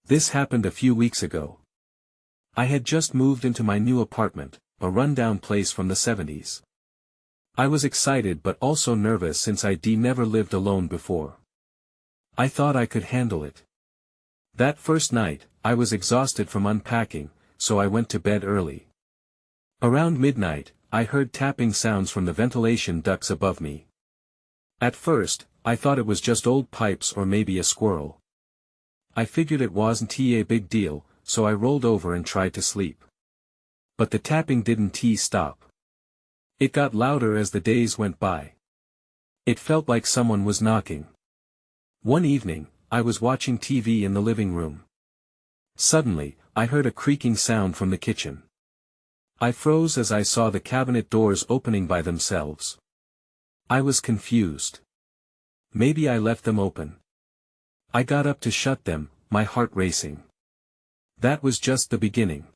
This happened a few weeks ago. I had just moved into my new apartment, a rundown place from the 70s. I was excited but also nervous since I'd never lived alone before. I thought I could handle it. That first night, I was exhausted from unpacking, so I went to bed early. Around midnight, I heard tapping sounds from the ventilation ducts above me. At first, I thought it was just old pipes or maybe a squirrel. I figured it wasn't a big deal, so I rolled over and tried to sleep. But the tapping didn't stop. It got louder as the days went by. It felt like someone was knocking. One evening, I was watching TV in the living room. Suddenly, I heard a creaking sound from the kitchen. I froze as I saw the cabinet doors opening by themselves. I was confused. Maybe I left them open. I got up to shut them, my heart racing. That was just the beginning.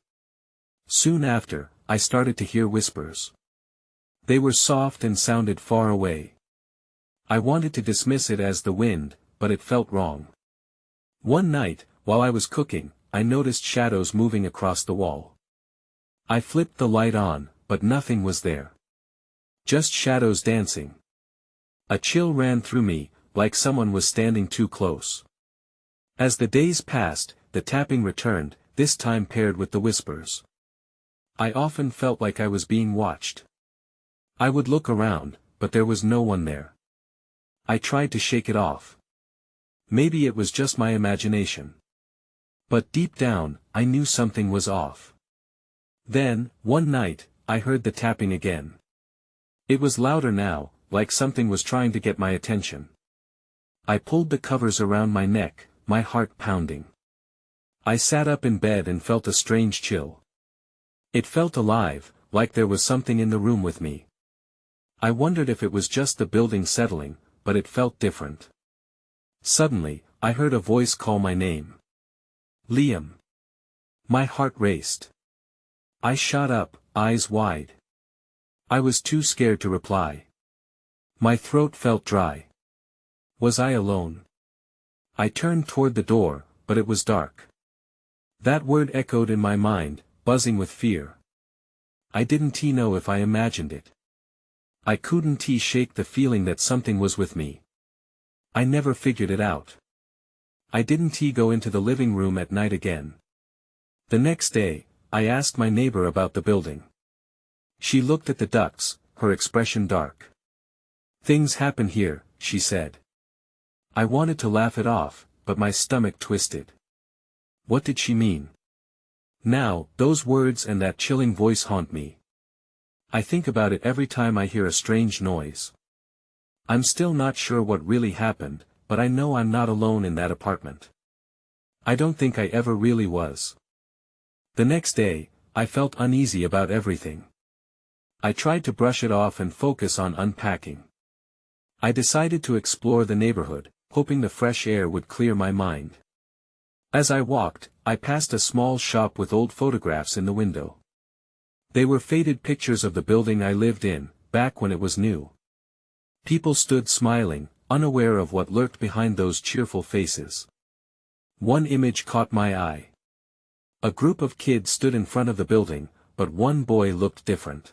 Soon after, I started to hear whispers. They were soft and sounded far away. I wanted to dismiss it as the wind, but it felt wrong. One night, while I was cooking, I noticed shadows moving across the wall. I flipped the light on, but nothing was there. Just shadows dancing. A chill ran through me, like someone was standing too close. As the days passed, the tapping returned, this time paired with the whispers. I often felt like I was being watched. I would look around, but there was no one there. I tried to shake it off. Maybe it was just my imagination. But deep down, I knew something was off. Then, one night, I heard the tapping again. It was louder now, like something was trying to get my attention. I pulled the covers around my neck, my heart pounding. I sat up in bed and felt a strange chill. It felt alive, like there was something in the room with me. I wondered if it was just the building settling, but it felt different. Suddenly, I heard a voice call my name. Liam. My heart raced. I shot up, eyes wide. I was too scared to reply. My throat felt dry. Was I alone? I turned toward the door, but it was dark. That word echoed in my mind, buzzing with fear. I didn't know if I imagined it. I couldn't shake the feeling that something was with me. I never figured it out. I didn't go into the living room at night again. The next day, I asked my neighbor about the building. She looked at the ducts, her expression dark. Things happen here, she said. I wanted to laugh it off, but my stomach twisted. What did she mean? Now, those words and that chilling voice haunt me. I think about it every time I hear a strange noise. I'm still not sure what really happened, but I know I'm not alone in that apartment. I don't think I ever really was. The next day, I felt uneasy about everything. I tried to brush it off and focus on unpacking. I decided to explore the neighborhood, hoping the fresh air would clear my mind. As I walked, I passed a small shop with old photographs in the window. They were faded pictures of the building I lived in, back when it was new. People stood smiling, unaware of what lurked behind those cheerful faces. One image caught my eye. A group of kids stood in front of the building, but one boy looked different.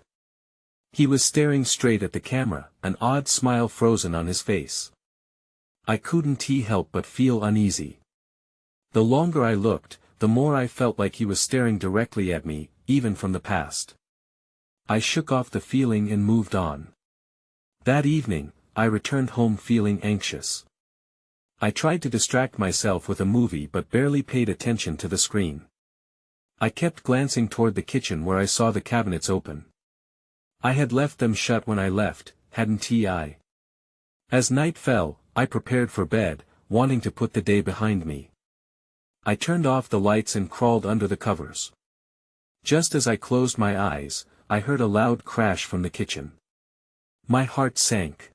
He was staring straight at the camera, an odd smile frozen on his face. I couldn't help but feel uneasy. The longer I looked, the more I felt like he was staring directly at me, even from the past. I shook off the feeling and moved on. That evening, I returned home feeling anxious. I tried to distract myself with a movie but barely paid attention to the screen. I kept glancing toward the kitchen where I saw the cabinets open. I had left them shut when I left, hadn't I? As night fell, I prepared for bed, wanting to put the day behind me. I turned off the lights and crawled under the covers. Just as I closed my eyes, I heard a loud crash from the kitchen. My heart sank.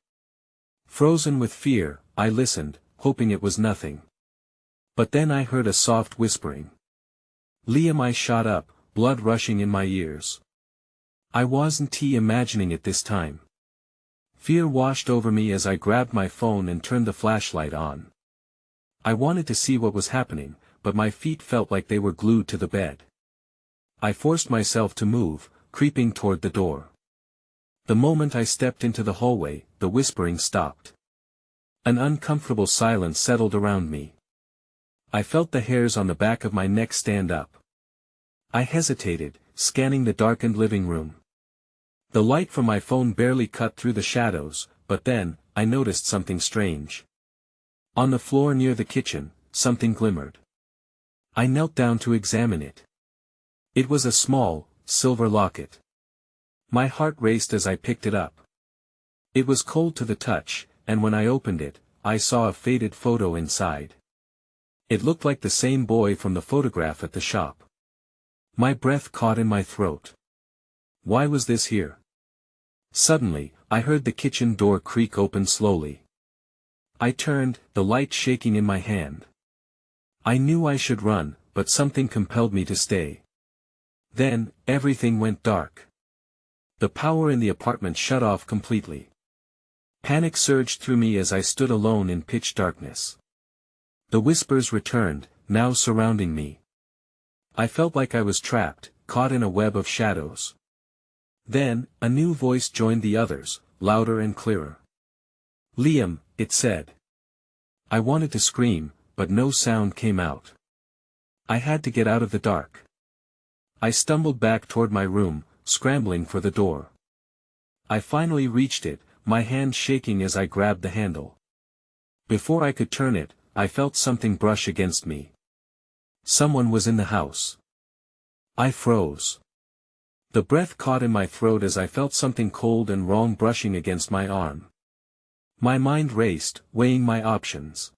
Frozen with fear, I listened, hoping it was nothing. But then I heard a soft whispering. Liam, I shot up, blood rushing in my ears. I wasn't imagining it this time. Fear washed over me as I grabbed my phone and turned the flashlight on. I wanted to see what was happening, but my feet felt like they were glued to the bed. I forced myself to move, creeping toward the door. The moment I stepped into the hallway, the whispering stopped. An uncomfortable silence settled around me. I felt the hairs on the back of my neck stand up. I hesitated, scanning the darkened living room. The light from my phone barely cut through the shadows, but then, I noticed something strange. On the floor near the kitchen, something glimmered. I knelt down to examine it. It was a small, silver locket. My heart raced as I picked it up. It was cold to the touch, and when I opened it, I saw a faded photo inside. It looked like the same boy from the photograph at the shop. My breath caught in my throat. Why was this here? Suddenly, I heard the kitchen door creak open slowly. I turned, the light shaking in my hand. I knew I should run, but something compelled me to stay. Then, everything went dark. The power in the apartment shut off completely. Panic surged through me as I stood alone in pitch darkness. The whispers returned, now surrounding me. I felt like I was trapped, caught in a web of shadows. Then, a new voice joined the others, louder and clearer. "Liam," it said. I wanted to scream, but no sound came out. I had to get out of the dark. I stumbled back toward my room, scrambling for the door. I finally reached it, my hand shaking as I grabbed the handle. Before I could turn it, I felt something brush against me. Someone was in the house. I froze. The breath caught in my throat as I felt something cold and wrong brushing against my arm. My mind raced, weighing my options.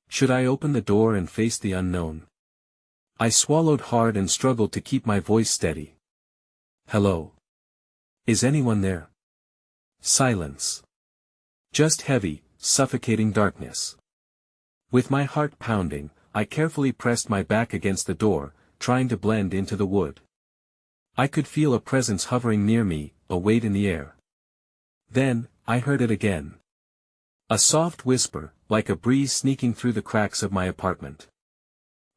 Should I open the door and face the unknown? I swallowed hard and struggled to keep my voice steady. "Hello? Is anyone there?" Silence. Just heavy, suffocating darkness. With my heart pounding, I carefully pressed my back against the door, trying to blend into the wood. I could feel a presence hovering near me, a weight in the air. Then, I heard it again. A soft whisper, like a breeze sneaking through the cracks of my apartment.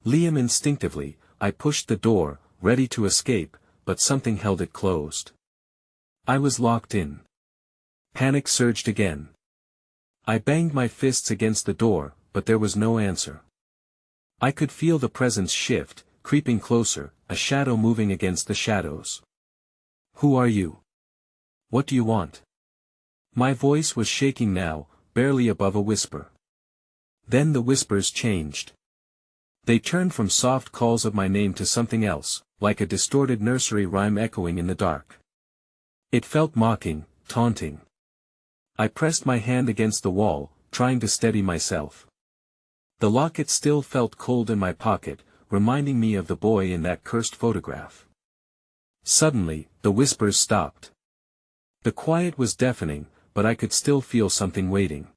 "Liam." Instinctively, I pushed the door, ready to escape, but something held it closed. I was locked in. Panic surged again. I banged my fists against the door, but there was no answer. I could feel the presence shift, creeping closer, a shadow moving against the shadows. "Who are you? What do you want?" My voice was shaking now, barely above a whisper. Then the whispers changed. They turned from soft calls of my name to something else, like a distorted nursery rhyme echoing in the dark. It felt mocking, taunting. I pressed my hand against the wall, trying to steady myself. The locket still felt cold in my pocket, reminding me of the boy in that cursed photograph. Suddenly, the whispers stopped. The quiet was deafening, but I could still feel something waiting.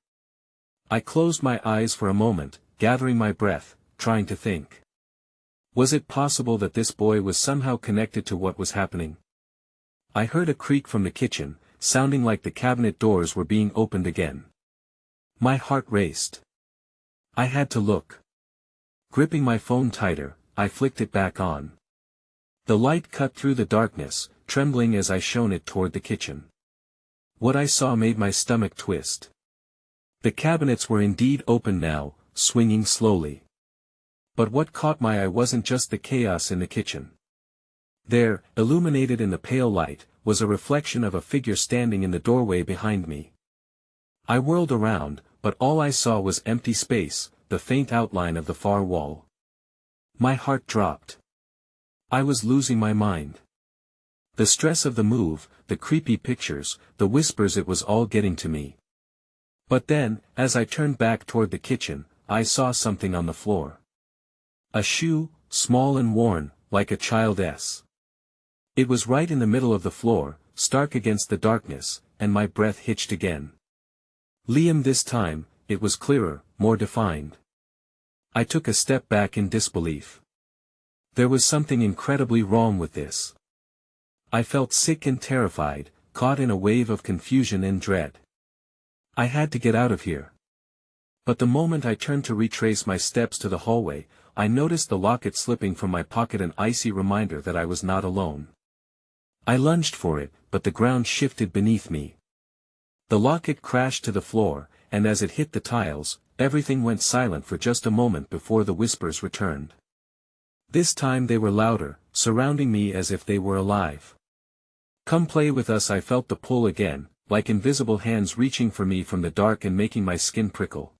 I closed my eyes for a moment, gathering my breath, trying to think. Was it possible that this boy was somehow connected to what was happening? I heard a creak from the kitchen, sounding like the cabinet doors were being opened again. My heart raced. I had to look. Gripping my phone tighter, I flicked it back on. The light cut through the darkness, trembling as I shone it toward the kitchen. What I saw made my stomach twist. The cabinets were indeed open now, swinging slowly. But what caught my eye wasn't just the chaos in the kitchen. There, illuminated in the pale light, was a reflection of a figure standing in the doorway behind me. I whirled around, but all I saw was empty space, the faint outline of the far wall. My heart dropped. I was losing my mind. The stress of the move, the creepy pictures, the whispers, it was all getting to me. But then, as I turned back toward the kitchen, I saw something on the floor. A shoe, small and worn, like a child's. It was right in the middle of the floor, stark against the darkness, and my breath hitched again. Liam. This time, it was clearer, more defined. I took a step back in disbelief. There was something incredibly wrong with this. I felt sick and terrified, caught in a wave of confusion and dread. I had to get out of here. But the moment I turned to retrace my steps to the hallway, I noticed the locket slipping from my pocket, an icy reminder that I was not alone. I lunged for it, but the ground shifted beneath me. The locket crashed to the floor, and as it hit the tiles, everything went silent for just a moment before the whispers returned. This time they were louder, surrounding me as if they were alive. "Come play with us," I felt the pull again, like invisible hands reaching for me from the dark and making my skin prickle.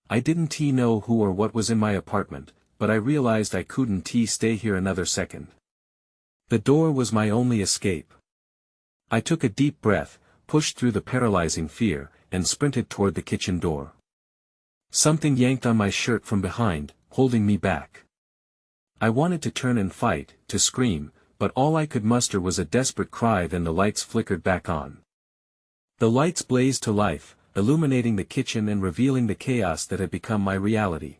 I didn't know who or what was in my apartment, but I realized I couldn't stay here another second. The door was my only escape. I took a deep breath, pushed through the paralyzing fear, and sprinted toward the kitchen door. Something yanked on my shirt from behind, holding me back. I wanted to turn and fight, to scream, but all I could muster was a desperate cry. Then the lights flickered back on. The lights blazed to life, illuminating the kitchen and revealing the chaos that had become my reality.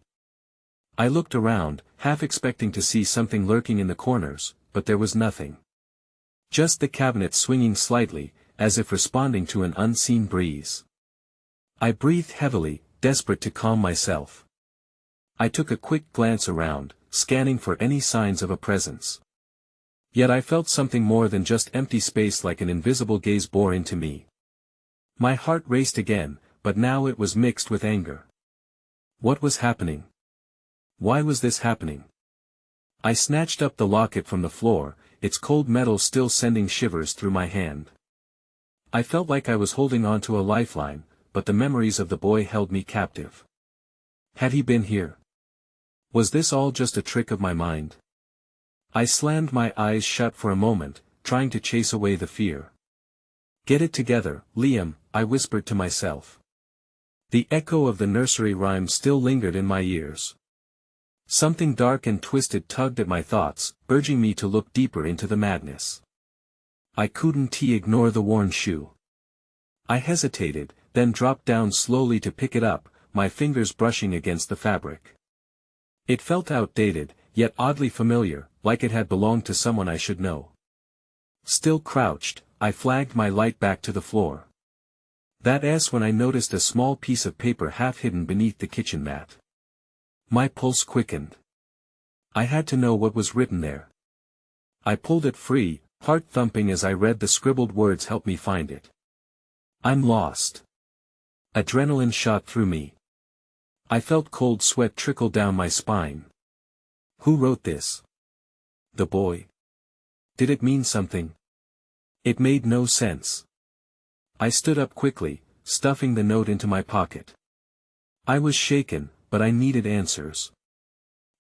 I looked around, half expecting to see something lurking in the corners, but there was nothing. Just the cabinet swinging slightly, as if responding to an unseen breeze. I breathed heavily, desperate to calm myself. I took a quick glance around, scanning for any signs of a presence. Yet I felt something more than just empty space, like an invisible gaze bore into me. My heart raced again, but now it was mixed with anger. What was happening? Why was this happening? I snatched up the locket from the floor, its cold metal still sending shivers through my hand. I felt like I was holding on to a lifeline, but the memories of the boy held me captive. Had he been here? Was this all just a trick of my mind? I slammed my eyes shut for a moment, trying to chase away the fear. "Get it together, Liam," I whispered to myself. The echo of the nursery rhyme still lingered in my ears. Something dark and twisted tugged at my thoughts, urging me to look deeper into the madness. I couldn't ignore the worn shoe. I hesitated, then dropped down slowly to pick it up, my fingers brushing against the fabric. It felt outdated, yet oddly familiar, like it had belonged to someone I should know. Still crouched, I flagged my light back to the floor. That's when I noticed a small piece of paper half hidden beneath the kitchen mat. My pulse quickened. I had to know what was written there. I pulled it free, heart thumping as I read the scribbled words. "Help me find it. I'm lost." Adrenaline shot through me. I felt cold sweat trickle down my spine. Who wrote this? The boy? Did it mean something? It made no sense. I stood up quickly, stuffing the note into my pocket. I was shaken, but I needed answers.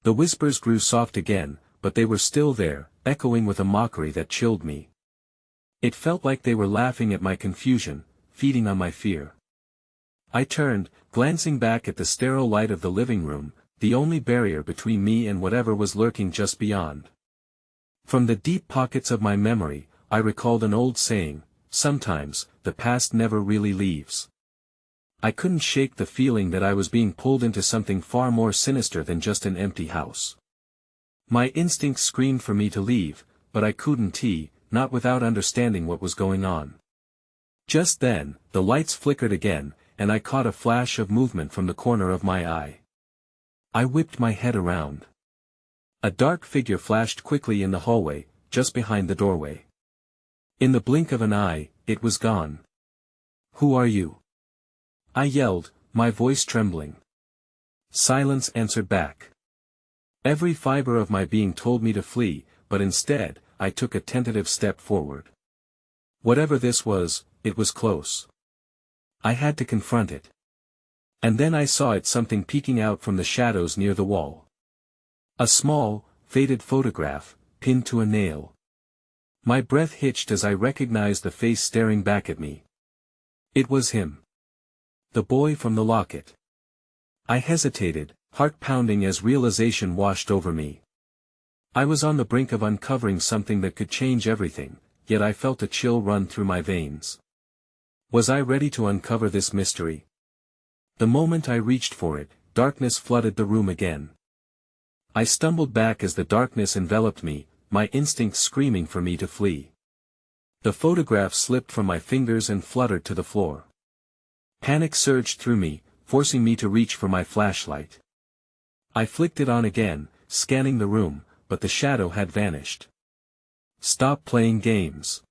The whispers grew soft again, but they were still there, echoing with a mockery that chilled me. It felt like they were laughing at my confusion, feeding on my fear. I turned, glancing back at the sterile light of the living room, the only barrier between me and whatever was lurking just beyond. From the deep pockets of my memory, I recalled an old saying, "Sometimes, the past never really leaves." I couldn't shake the feeling that I was being pulled into something far more sinister than just an empty house. My instincts screamed for me to leave, but I couldn't, not without understanding what was going on. Just then, the lights flickered again, and I caught a flash of movement from the corner of my eye. I whipped my head around. A dark figure flashed quickly in the hallway, just behind the doorway. In the blink of an eye, it was gone. "Who are you?" I yelled, my voice trembling. Silence answered back. Every fiber of my being told me to flee, but instead, I took a tentative step forward. Whatever this was, it was close. I had to confront it. And then I saw it, something peeking out from the shadows near the wall. A small, faded photograph, pinned to a nail. My breath hitched as I recognized the face staring back at me. It was him. The boy from the locket. I hesitated, heart pounding as realization washed over me. I was on the brink of uncovering something that could change everything, yet I felt a chill run through my veins. Was I ready to uncover this mystery? The moment I reached for it, darkness flooded the room again. I stumbled back as the darkness enveloped me, my instincts screaming for me to flee. The photograph slipped from my fingers and fluttered to the floor. Panic surged through me, forcing me to reach for my flashlight. I flicked it on again, scanning the room, but the shadow had vanished. "Stop playing games!"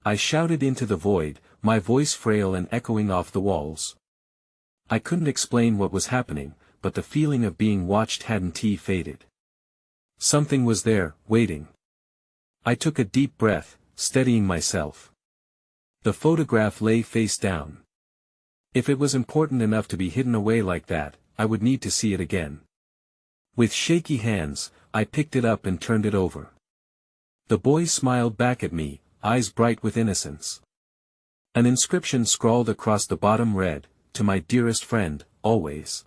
I shouted into the void, my voice frail and echoing off the walls. I couldn't explain what was happening, but the feeling of being watched hadn't faded. Something was there, waiting. I took a deep breath, steadying myself. The photograph lay face down. If it was important enough to be hidden away like that, I would need to see it again. With shaky hands, I picked it up and turned it over. The boy smiled back at me, eyes bright with innocence. An inscription scrawled across the bottom read, "To my dearest friend, always."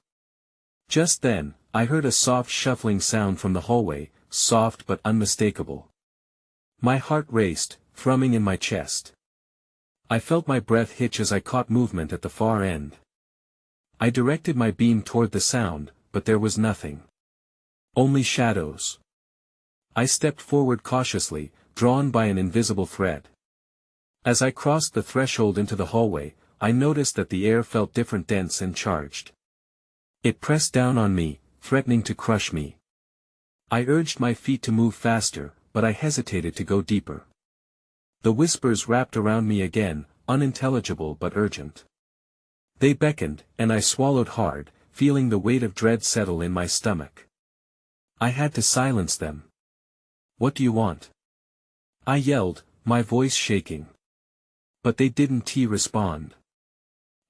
Just then, I heard a soft shuffling sound from the hallway, soft but unmistakable. My heart raced, thrumming in my chest. I felt my breath hitch as I caught movement at the far end. I directed my beam toward the sound, but there was nothing. Only shadows. I stepped forward cautiously, drawn by an invisible thread. As I crossed the threshold into the hallway, I noticed that the air felt different, dense and charged. It pressed down on me, threatening to crush me. I urged my feet to move faster, but I hesitated to go deeper. The whispers wrapped around me again, unintelligible but urgent. They beckoned, and I swallowed hard, feeling the weight of dread settle in my stomach. I had to silence them. "What do you want?" I yelled, my voice shaking. But they didn't respond.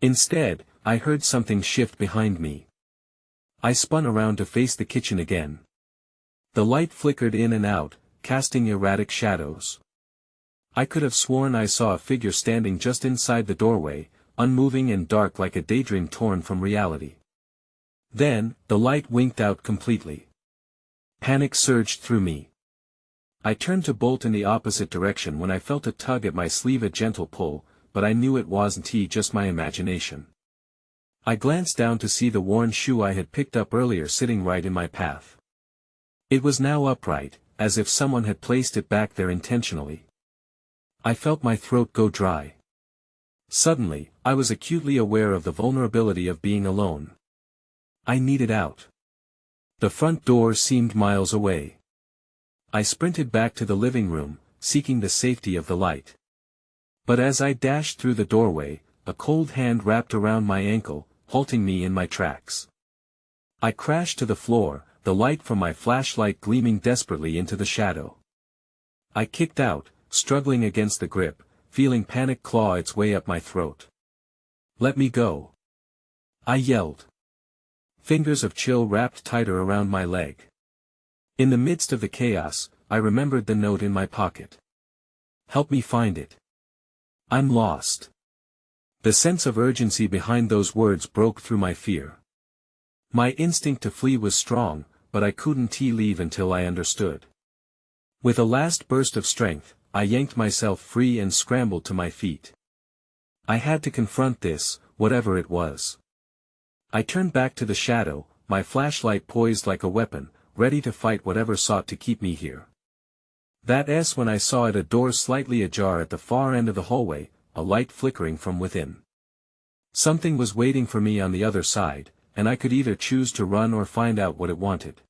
Instead, I heard something shift behind me. I spun around to face the kitchen again. The light flickered in and out, casting erratic shadows. I could have sworn I saw a figure standing just inside the doorway, unmoving and dark like a daydream torn from reality. Then, the light winked out completely. Panic surged through me. I turned to bolt in the opposite direction when I felt a tug at my sleeve, a gentle pull, but I knew it wasn't just my imagination. I glanced down to see the worn shoe I had picked up earlier sitting right in my path. It was now upright, as if someone had placed it back there intentionally. I felt my throat go dry. Suddenly, I was acutely aware of the vulnerability of being alone. I needed out. The front door seemed miles away. I sprinted back to the living room, seeking the safety of the light. But as I dashed through the doorway, a cold hand wrapped around my ankle, halting me in my tracks. I crashed to the floor, the light from my flashlight gleaming desperately into the shadow. I kicked out, struggling against the grip, feeling panic claw its way up my throat. "Let me go!" I yelled. Fingers of chill wrapped tighter around my leg. In the midst of the chaos, I remembered the note in my pocket. "Help me find it. I'm lost." The sense of urgency behind those words broke through my fear. My instinct to flee was strong, but I couldn't leave until I understood. With a last burst of strength, I yanked myself free and scrambled to my feet. I had to confront this, whatever it was. I turned back to the shadow, my flashlight poised like a weapon, ready to fight whatever sought to keep me here. That's when I saw it, a door slightly ajar at the far end of the hallway, a light flickering from within. Something was waiting for me on the other side, and I could either choose to run or find out what it wanted.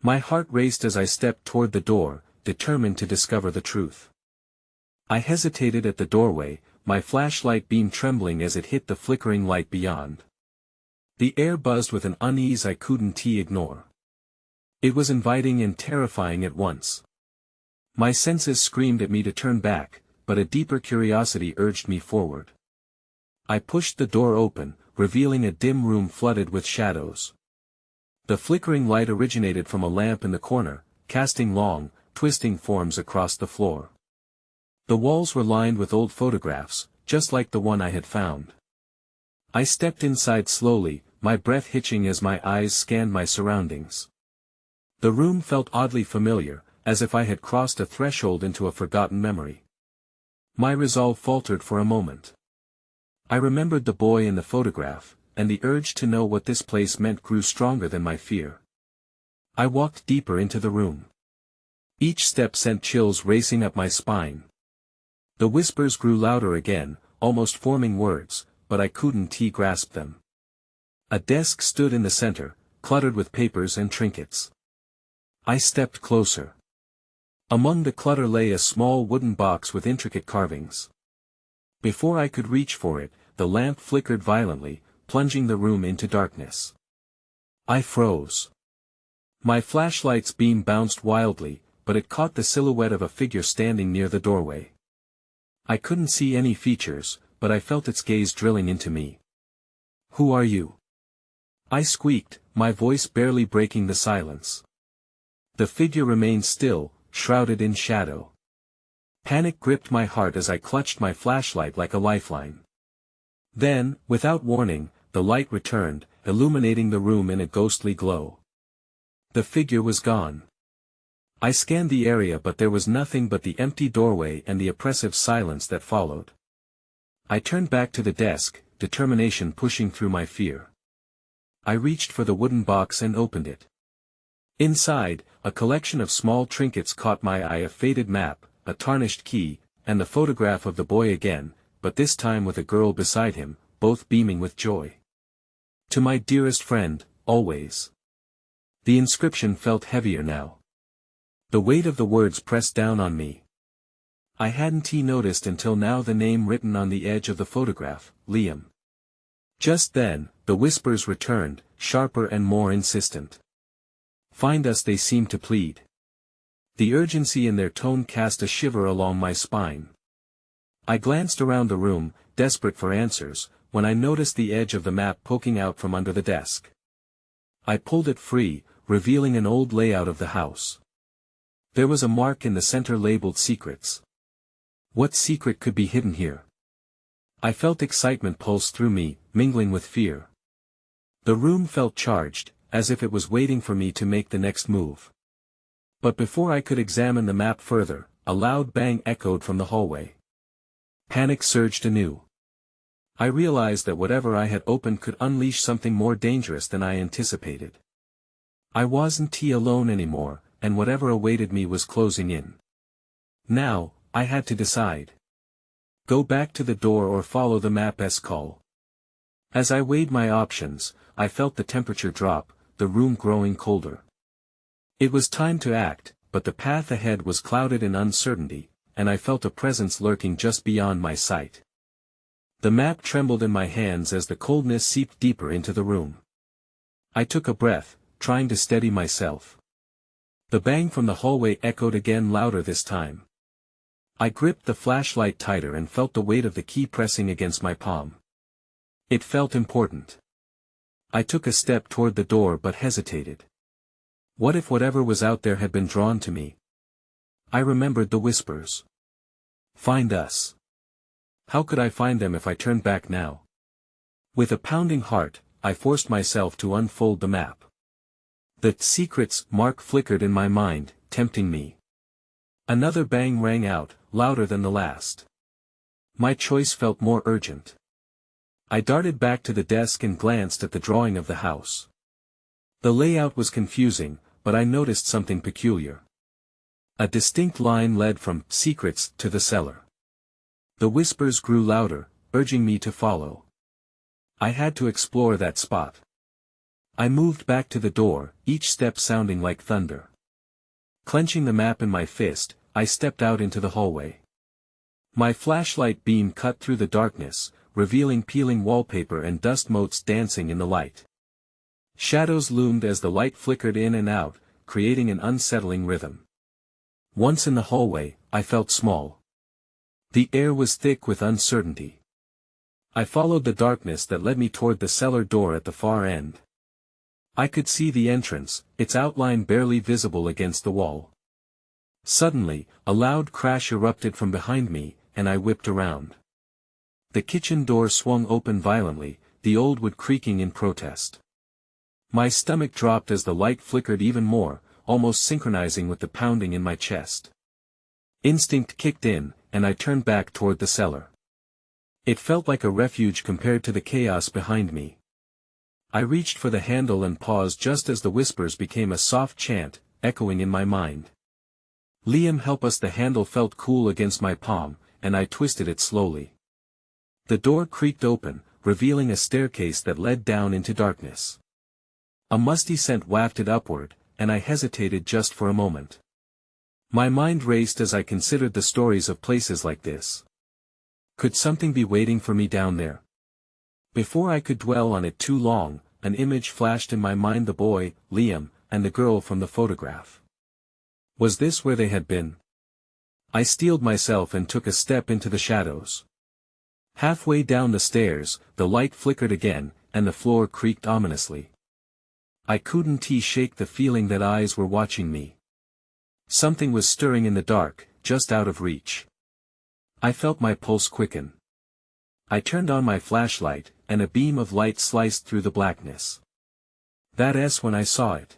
My heart raced as I stepped toward the door, determined to discover the truth. I hesitated at the doorway, my flashlight beam trembling as it hit the flickering light beyond. The air buzzed with an unease I couldn't ignore. It was inviting and terrifying at once. My senses screamed at me to turn back, but a deeper curiosity urged me forward. I pushed the door open, revealing a dim room flooded with shadows. The flickering light originated from a lamp in the corner, casting long, twisting forms across the floor. The walls were lined with old photographs, just like the one I had found. I stepped inside slowly, my breath hitching as my eyes scanned my surroundings. The room felt oddly familiar, as if I had crossed a threshold into a forgotten memory. My resolve faltered for a moment. I remembered the boy in the photograph, and the urge to know what this place meant grew stronger than my fear. I walked deeper into the room. Each step sent chills racing up my spine. The whispers grew louder again, almost forming words, but I couldn't grasp them. A desk stood in the center, cluttered with papers and trinkets. I stepped closer. Among the clutter lay a small wooden box with intricate carvings. Before I could reach for it, the lamp flickered violently, plunging the room into darkness. I froze. My flashlight's beam bounced wildly, but it caught the silhouette of a figure standing near the doorway. I couldn't see any features, but I felt its gaze drilling into me. "Who are you?" I squeaked, my voice barely breaking the silence. The figure remained still, shrouded in shadow. Panic gripped my heart as I clutched my flashlight like a lifeline. Then, without warning, the light returned, illuminating the room in a ghostly glow. The figure was gone. I scanned the area, but there was nothing but the empty doorway and the oppressive silence that followed. I turned back to the desk, determination pushing through my fear. I reached for the wooden box and opened it. Inside, a collection of small trinkets caught my eye: a faded map, a tarnished key, and the photograph of the boy again, but this time with a girl beside him, both beaming with joy. "To my dearest friend, always." The inscription felt heavier now. The weight of the words pressed down on me. I hadn't noticed until now the name written on the edge of the photograph, Liam. Just then, the whispers returned, sharper and more insistent. "Find us," they seemed to plead. The urgency in their tone cast a shiver along my spine. I glanced around the room, desperate for answers, when I noticed the edge of the map poking out from under the desk. I pulled it free, revealing an old layout of the house. There was a mark in the center labeled Secrets. What secret could be hidden here? I felt excitement pulse through me, mingling with fear. The room felt charged, as if it was waiting for me to make the next move. But before I could examine the map further, a loud bang echoed from the hallway. Panic surged anew. I realized that whatever I had opened could unleash something more dangerous than I anticipated. I wasn't alone anymore, and whatever awaited me was closing in. Now, I had to decide. Go back to the door or follow the map's call. As I weighed my options, I felt the temperature drop, the room growing colder. It was time to act, but the path ahead was clouded in uncertainty, and I felt a presence lurking just beyond my sight. The map trembled in my hands as the coldness seeped deeper into the room. I took a breath, trying to steady myself. The bang from the hallway echoed again, louder this time. I gripped the flashlight tighter and felt the weight of the key pressing against my palm. It felt important. I took a step toward the door but hesitated. What if whatever was out there had been drawn to me? I remembered the whispers. "Find us." How could I find them if I turned back now? With a pounding heart, I forced myself to unfold the map. The Secrets mark flickered in my mind, tempting me. Another bang rang out, louder than the last. My choice felt more urgent. I darted back to the desk and glanced at the drawing of the house. The layout was confusing, but I noticed something peculiar. A distinct line led from Secrets to the cellar. The whispers grew louder, urging me to follow. I had to explore that spot. I moved back to the door, each step sounding like thunder. Clenching the map in my fist, I stepped out into the hallway. My flashlight beam cut through the darkness, revealing peeling wallpaper and dust motes dancing in the light. Shadows loomed as the light flickered in and out, creating an unsettling rhythm. Once in the hallway, I felt small. The air was thick with uncertainty. I followed the darkness that led me toward the cellar door at the far end. I could see the entrance, its outline barely visible against the wall. Suddenly, a loud crash erupted from behind me, and I whipped around. The kitchen door swung open violently, the old wood creaking in protest. My stomach dropped as the light flickered even more, almost synchronizing with the pounding in my chest. Instinct kicked in, and I turned back toward the cellar. It felt like a refuge compared to the chaos behind me. I reached for the handle and paused just as the whispers became a soft chant, echoing in my mind. "Liam, help us." The handle felt cool against my palm, and I twisted it slowly. The door creaked open, revealing a staircase that led down into darkness. A musty scent wafted upward, and I hesitated just for a moment. My mind raced as I considered the stories of places like this. Could something be waiting for me down there? Before I could dwell on it too long, an image flashed in my mind: the boy, Liam, and the girl from the photograph. Was this where they had been? I steeled myself and took a step into the shadows. Halfway down the stairs, the light flickered again, and the floor creaked ominously. I couldn't shake the feeling that eyes were watching me. Something was stirring in the dark, just out of reach. I felt my pulse quicken. I turned on my flashlight, and a beam of light sliced through the blackness. That's when I saw it.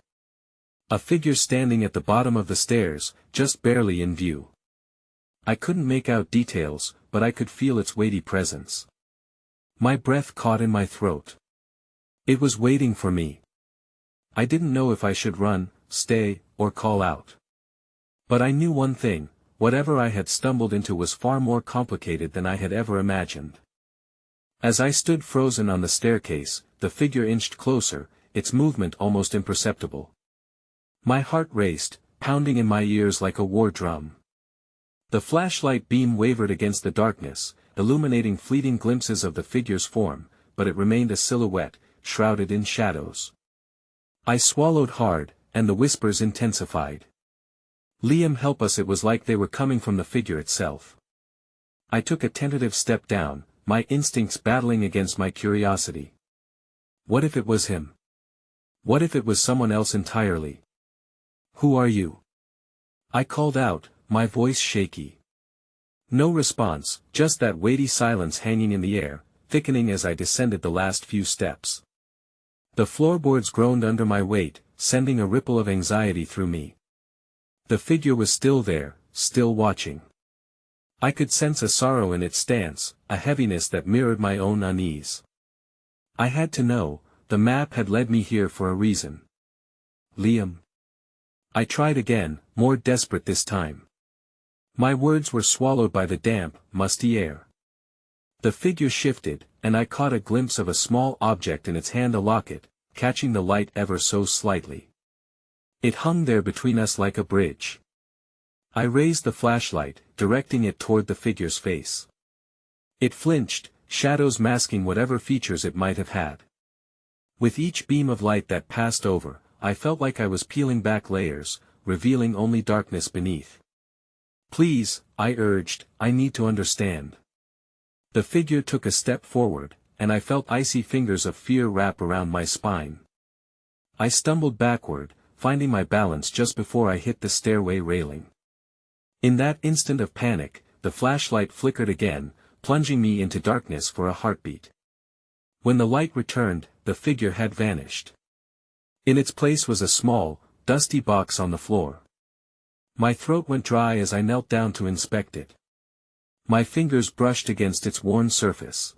A figure standing at the bottom of the stairs, just barely in view. I couldn't make out details, but I could feel its weighty presence. My breath caught in my throat. It was waiting for me. I didn't know if I should run, stay, or call out. But I knew one thing: whatever I had stumbled into was far more complicated than I had ever imagined. As I stood frozen on the staircase, the figure inched closer, its movement almost imperceptible. My heart raced, pounding in my ears like a war drum. The flashlight beam wavered against the darkness, illuminating fleeting glimpses of the figure's form, but it remained a silhouette, shrouded in shadows. I swallowed hard, and the whispers intensified. "Liam, help us!" It was like they were coming from the figure itself. I took a tentative step down, my instincts battling against my curiosity. What if it was him? What if it was someone else entirely? "Who are you?" I called out, my voice shaky. No response, just that weighty silence hanging in the air, thickening as I descended the last few steps. The floorboards groaned under my weight, sending a ripple of anxiety through me. The figure was still there, still watching. I could sense a sorrow in its stance, a heaviness that mirrored my own unease. I had to know, the map had led me here for a reason. "Liam." I tried again, more desperate this time. My words were swallowed by the damp, musty air. The figure shifted, and I caught a glimpse of a small object in its hand, a locket, catching the light ever so slightly. It hung there between us like a bridge. I raised the flashlight, directing it toward the figure's face. It flinched, shadows masking whatever features it might have had. With each beam of light that passed over, I felt like I was peeling back layers, revealing only darkness beneath. "Please," I urged, "I need to understand." The figure took a step forward, and I felt icy fingers of fear wrap around my spine. I stumbled backward, finding my balance just before I hit the stairway railing. In that instant of panic, the flashlight flickered again, plunging me into darkness for a heartbeat. When the light returned, the figure had vanished. In its place was a small, dusty box on the floor. My throat went dry as I knelt down to inspect it. My fingers brushed against its worn surface.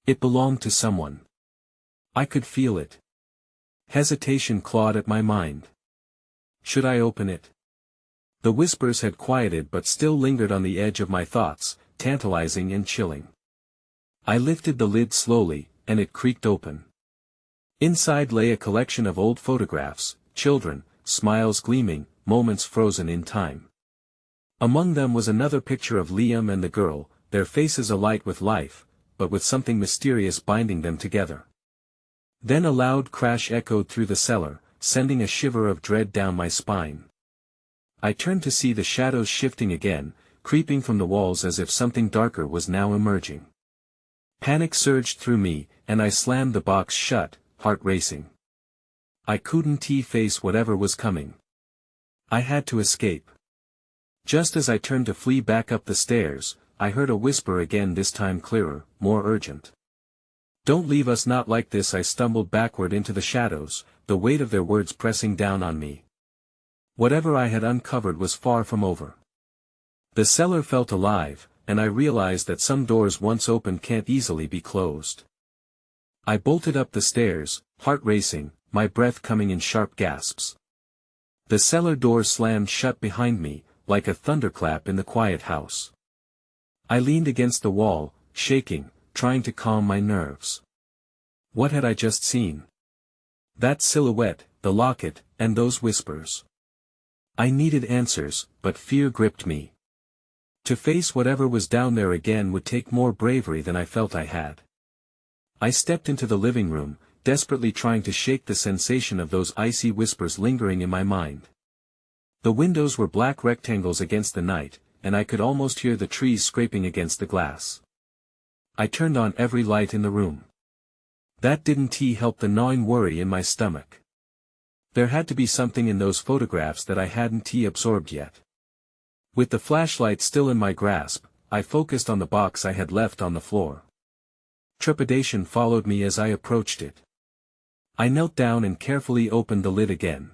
It belonged to someone. I could feel it. Hesitation clawed at my mind. Should I open it? The whispers had quieted but still lingered on the edge of my thoughts, tantalizing and chilling. I lifted the lid slowly, and it creaked open. Inside lay a collection of old photographs, children, smiles gleaming, moments frozen in time. Among them was another picture of Liam and the girl, their faces alight with life, but with something mysterious binding them together. Then a loud crash echoed through the cellar, sending a shiver of dread down my spine. I turned to see the shadows shifting again, creeping from the walls as if something darker was now emerging. Panic surged through me, and I slammed the box shut, heart racing. I couldn't face whatever was coming. I had to escape. Just as I turned to flee back up the stairs, I heard a whisper again, this time clearer, more urgent. "Don't leave us, not like this." I stumbled backward into the shadows, the weight of their words pressing down on me. Whatever I had uncovered was far from over. The cellar felt alive, and I realized that some doors once opened can't easily be closed. I bolted up the stairs, heart racing, my breath coming in sharp gasps. The cellar door slammed shut behind me, like a thunderclap in the quiet house. I leaned against the wall, shaking, trying to calm my nerves. What had I just seen? That silhouette, the locket, and those whispers. I needed answers, but fear gripped me. To face whatever was down there again would take more bravery than I felt I had. I stepped into the living room, desperately trying to shake the sensation of those icy whispers lingering in my mind. The windows were black rectangles against the night, and I could almost hear the trees scraping against the glass. I turned on every light in the room. That didn't help the gnawing worry in my stomach. There had to be something in those photographs that I hadn't absorbed yet. With the flashlight still in my grasp, I focused on the box I had left on the floor. Trepidation followed me as I approached it. I knelt down and carefully opened the lid again.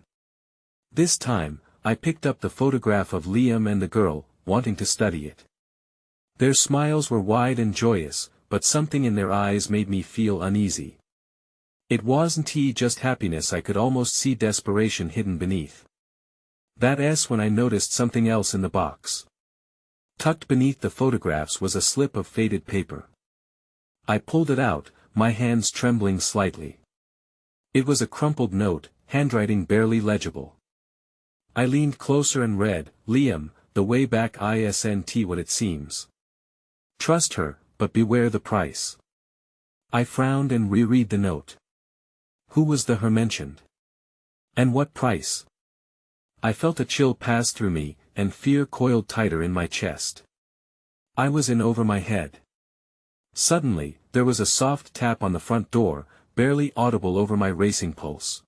This time, I picked up the photograph of Liam and the girl, wanting to study it. Their smiles were wide and joyous, but something in their eyes made me feel uneasy. It wasn't just happiness, I could almost see desperation hidden beneath. That's when I noticed something else in the box. Tucked beneath the photographs was a slip of faded paper. I pulled it out, my hands trembling slightly. It was a crumpled note, handwriting barely legible. I leaned closer and read, "Liam, the way back isn't what it seems. Trust her, but beware the price." I frowned and reread the note. Who was the her mentioned? And what price? I felt a chill pass through me, and fear coiled tighter in my chest. I was in over my head. Suddenly, there was a soft tap on the front door, barely audible over my racing pulse.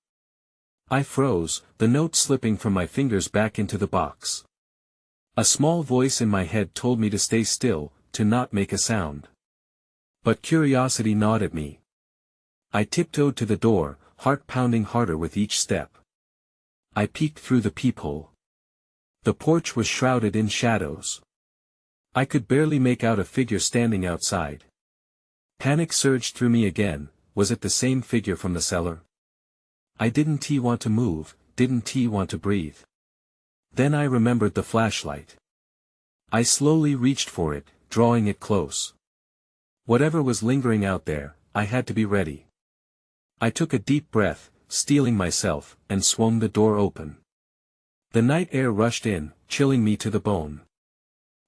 I froze, the note slipping from my fingers back into the box. A small voice in my head told me to stay still, to not make a sound. But curiosity gnawed at me. I tiptoed to the door, heart pounding harder with each step. I peeked through the peephole. The porch was shrouded in shadows. I could barely make out a figure standing outside. Panic surged through me again. Was it the same figure from the cellar? I didn't want to move, didn't want to breathe. Then I remembered the flashlight. I slowly reached for it, drawing it close. Whatever was lingering out there, I had to be ready. I took a deep breath, steeling myself, and swung the door open. The night air rushed in, chilling me to the bone.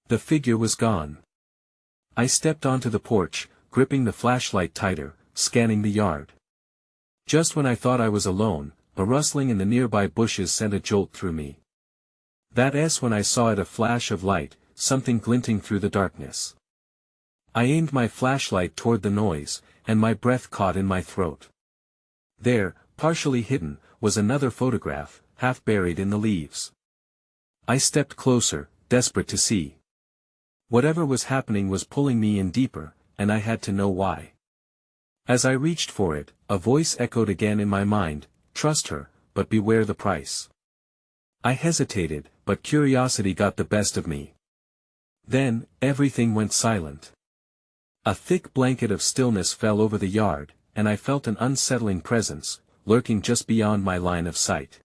The figure was gone. I stepped onto the porch, gripping the flashlight tighter, scanning the yard. Just when I thought I was alone, a rustling in the nearby bushes sent a jolt through me. That's when I saw it, a flash of light, something glinting through the darkness. I aimed my flashlight toward the noise, and my breath caught in my throat. There, partially hidden, was another photograph, half buried in the leaves. I stepped closer, desperate to see. Whatever was happening was pulling me in deeper, and I had to know why. As I reached for it, a voice echoed again in my mind, "Trust her, but beware the price." I hesitated, but curiosity got the best of me. Then, everything went silent. A thick blanket of stillness fell over the yard, and I felt an unsettling presence, lurking just beyond my line of sight.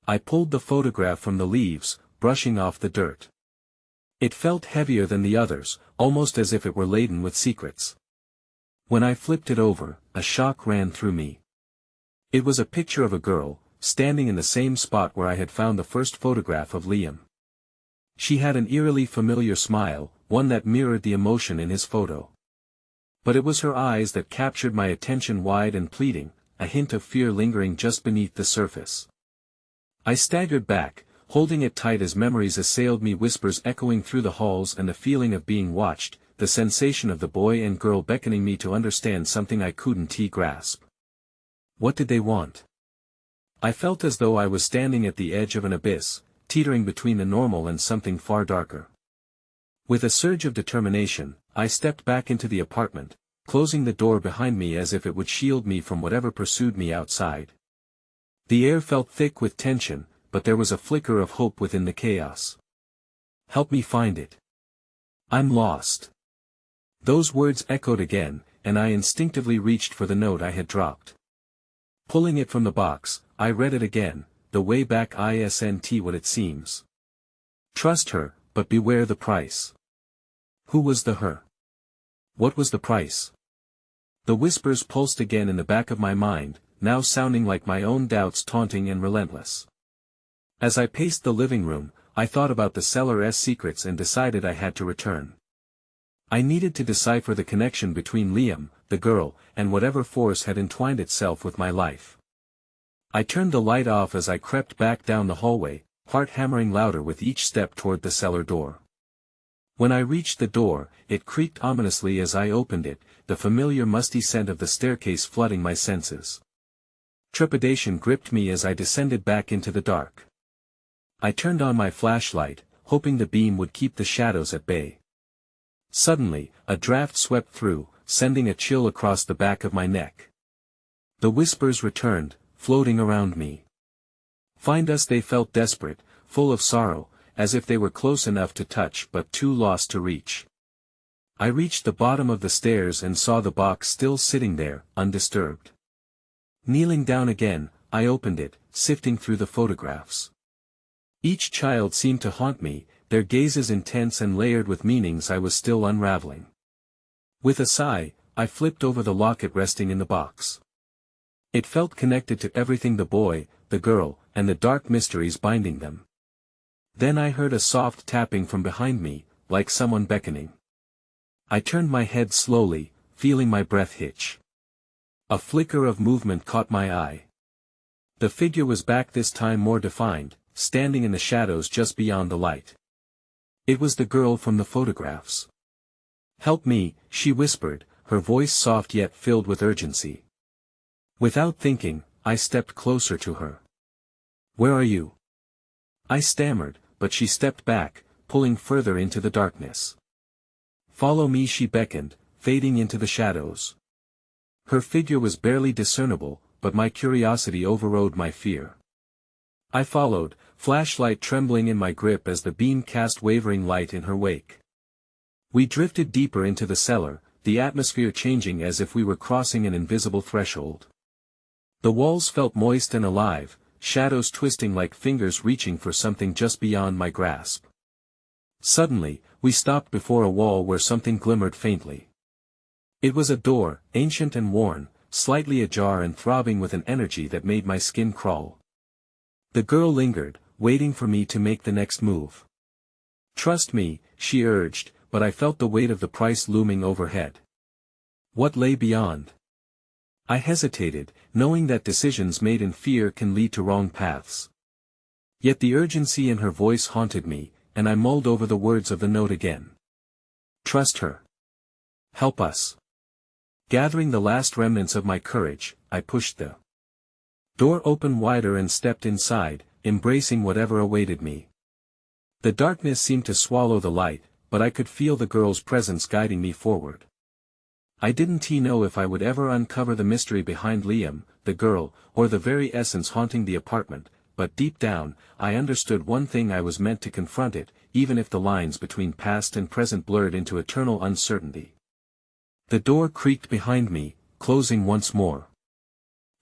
I pulled the photograph from the leaves, brushing off the dirt. It felt heavier than the others, almost as if it were laden with secrets. When I flipped it over, a shock ran through me. It was a picture of a girl, standing in the same spot where I had found the first photograph of Liam. She had an eerily familiar smile, one that mirrored the emotion in his photo. But it was her eyes that captured my attention, wide and pleading, a hint of fear lingering just beneath the surface. I staggered back, holding it tight as memories assailed me, whispers echoing through the halls and the feeling of being watched, the sensation of the boy and girl beckoning me to understand something I couldn't grasp. What did they want? I felt as though I was standing at the edge of an abyss, teetering between the normal and something far darker. With a surge of determination, I stepped back into the apartment, closing the door behind me as if it would shield me from whatever pursued me outside. The air felt thick with tension, but there was a flicker of hope within the chaos. "Help me find it. I'm lost." Those words echoed again, and I instinctively reached for the note I had dropped. Pulling it from the box, I read it again, "The way back isn't what it seems. Trust her, but beware the price." Who was the her? What was the price? The whispers pulsed again in the back of my mind, now sounding like my own doubts, taunting and relentless. As I paced the living room, I thought about the cellar's secrets and decided I had to return. I needed to decipher the connection between Liam, the girl, and whatever force had entwined itself with my life. I turned the light off as I crept back down the hallway, heart hammering louder with each step toward the cellar door. When I reached the door, it creaked ominously as I opened it, the familiar musty scent of the staircase flooding my senses. Trepidation gripped me as I descended back into the dark. I turned on my flashlight, hoping the beam would keep the shadows at bay. Suddenly, a draft swept through, sending a chill across the back of my neck. The whispers returned, floating around me. Find us. They felt desperate, full of sorrow, as if they were close enough to touch but too lost to reach. I reached the bottom of the stairs and saw the box still sitting there, undisturbed. Kneeling down again, I opened it, sifting through the photographs. Each child seemed to haunt me, their gazes intense and layered with meanings I was still unraveling. With a sigh, I flipped over the locket resting in the box. It felt connected to everything: the boy, the girl, and the dark mysteries binding them. Then I heard a soft tapping from behind me, like someone beckoning. I turned my head slowly, feeling my breath hitch. A flicker of movement caught my eye. The figure was back, this time more defined, standing in the shadows just beyond the light. It was the girl from the photographs. "Help me," she whispered, her voice soft yet filled with urgency. Without thinking, I stepped closer to her. "Where are you?" I stammered, but she stepped back, pulling further into the darkness. "Follow me," she beckoned, fading into the shadows. Her figure was barely discernible, but my curiosity overrode my fear. I followed, flashlight trembling in my grip as the beam cast wavering light in her wake. We drifted deeper into the cellar, the atmosphere changing as if we were crossing an invisible threshold. The walls felt moist and alive, shadows twisting like fingers reaching for something just beyond my grasp. Suddenly, we stopped before a wall where something glimmered faintly. It was a door, ancient and worn, slightly ajar and throbbing with an energy that made my skin crawl. The girl lingered, waiting for me to make the next move. "Trust me," she urged, but I felt the weight of the price looming overhead. What lay beyond? I hesitated, knowing that decisions made in fear can lead to wrong paths. Yet the urgency in her voice haunted me, and I mulled over the words of the note again. Trust her. Help us. Gathering the last remnants of my courage, I pushed the door open wider and stepped inside, embracing whatever awaited me. The darkness seemed to swallow the light, but I could feel the girl's presence guiding me forward. I didn't know if I would ever uncover the mystery behind Liam, the girl, or the very essence haunting the apartment, but deep down, I understood one thing: I was meant to confront it, even if the lines between past and present blurred into eternal uncertainty. The door creaked behind me, closing once more.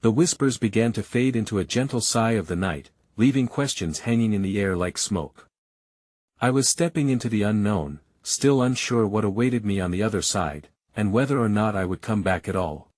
The whispers began to fade into a gentle sigh of the night, leaving questions hanging in the air like smoke. I was stepping into the unknown, still unsure what awaited me on the other side, and whether or not I would come back at all.